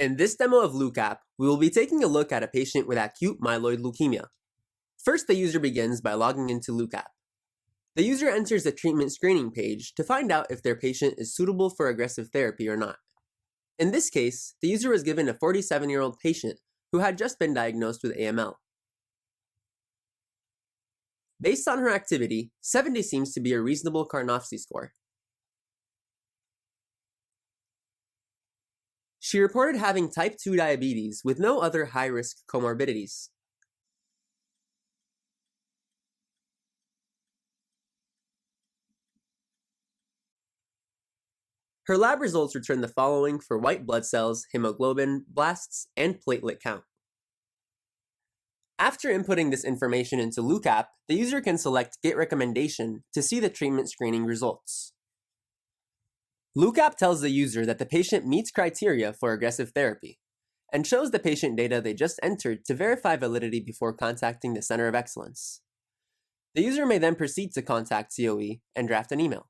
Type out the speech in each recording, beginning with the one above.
In this demo of LeukApp, we will be taking a look at a patient with acute myeloid leukemia. First, the user begins by logging into LeukApp. The user enters the treatment screening page to find out if their patient is suitable for aggressive therapy or not. In this case, the user was given a 47-year-old patient who had just been diagnosed with AML. Based on her activity, 70 seems to be a reasonable Karnofsky score. She reported having type 2 diabetes with no other high-risk comorbidities. Her lab results return the following for white blood cells, hemoglobin, blasts, and platelet count. After inputting this information into LeukApp, the user can select Get Recommendation to see the treatment screening results. LeukApp tells the user that the patient meets criteria for aggressive therapy, and shows the patient data they just entered to verify validity before contacting the Center of Excellence. The user may then proceed to contact COE and draft an email.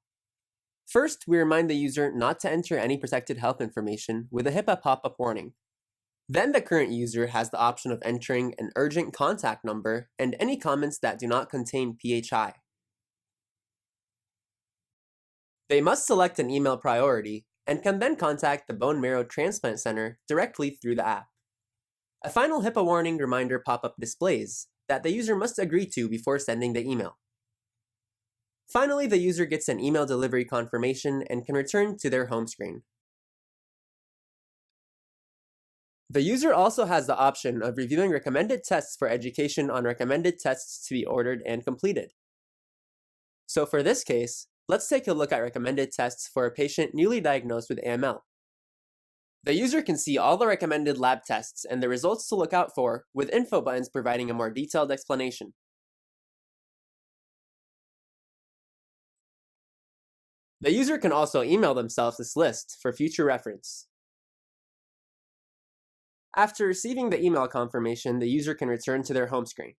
First, we remind the user not to enter any protected health information with a HIPAA pop-up warning. Then the current user has the option of entering an urgent contact number and any comments that do not contain PHI. They must select an email priority and can then contact the Bone Marrow Transplant Center directly through the app. A final HIPAA warning reminder pop-up displays that the user must agree to before sending the email. Finally, the user gets an email delivery confirmation and can return to their home screen. The user also has the option of reviewing recommended tests for education on recommended tests to be ordered and completed. So for this case, let's take a look at recommended tests for a patient newly diagnosed with AML. The user can see all the recommended lab tests and the results to look out for, with info buttons providing a more detailed explanation. The user can also email themselves this list for future reference. After receiving the email confirmation, the user can return to their home screen.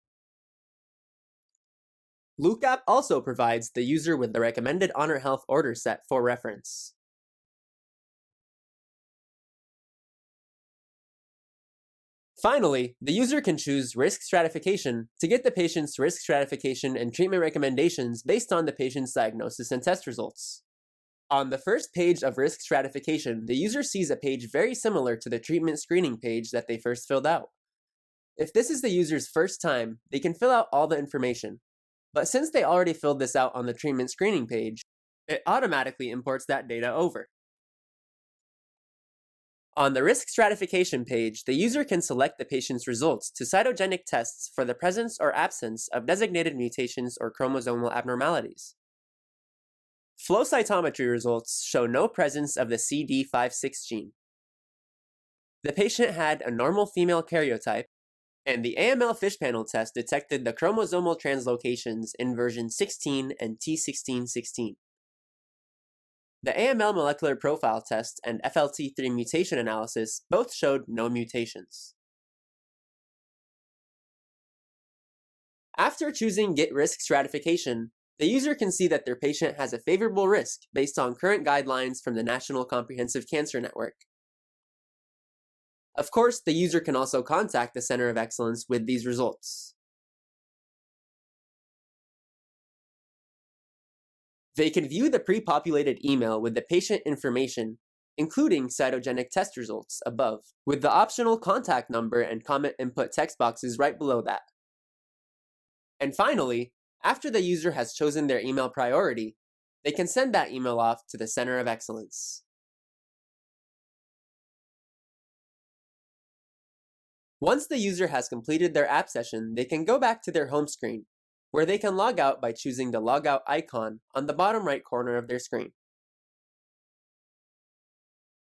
LeukApp also provides the user with the recommended Honor Health order set for reference. Finally, the user can choose risk stratification to get the patient's risk stratification and treatment recommendations based on the patient's diagnosis and test results. On the first page of risk stratification, the user sees a page very similar to the treatment screening page that they first filled out. If this is the user's first time, they can fill out all the information. But since they already filled this out on the treatment screening page, it automatically imports that data over. On the risk stratification page, the user can select the patient's results to cytogenic tests for the presence or absence of designated mutations or chromosomal abnormalities. Flow cytometry results show no presence of the CD56 gene. The patient had a normal female karyotype, and the AML fish panel test detected the chromosomal translocations in version 16 and T1616. The AML molecular profile test and FLT3 mutation analysis both showed no mutations. After choosing Get Risk Stratification, the user can see that their patient has a favorable risk based on current guidelines from the National Comprehensive Cancer Network. Of course, the user can also contact the Center of Excellence with these results. They can view the pre-populated email with the patient information, including cytogenic test results above, with the optional contact number and comment input text boxes right below that. And finally, after the user has chosen their email priority, they can send that email off to the Center of Excellence. Once the user has completed their app session, they can go back to their home screen, where they can log out by choosing the logout icon on the bottom right corner of their screen.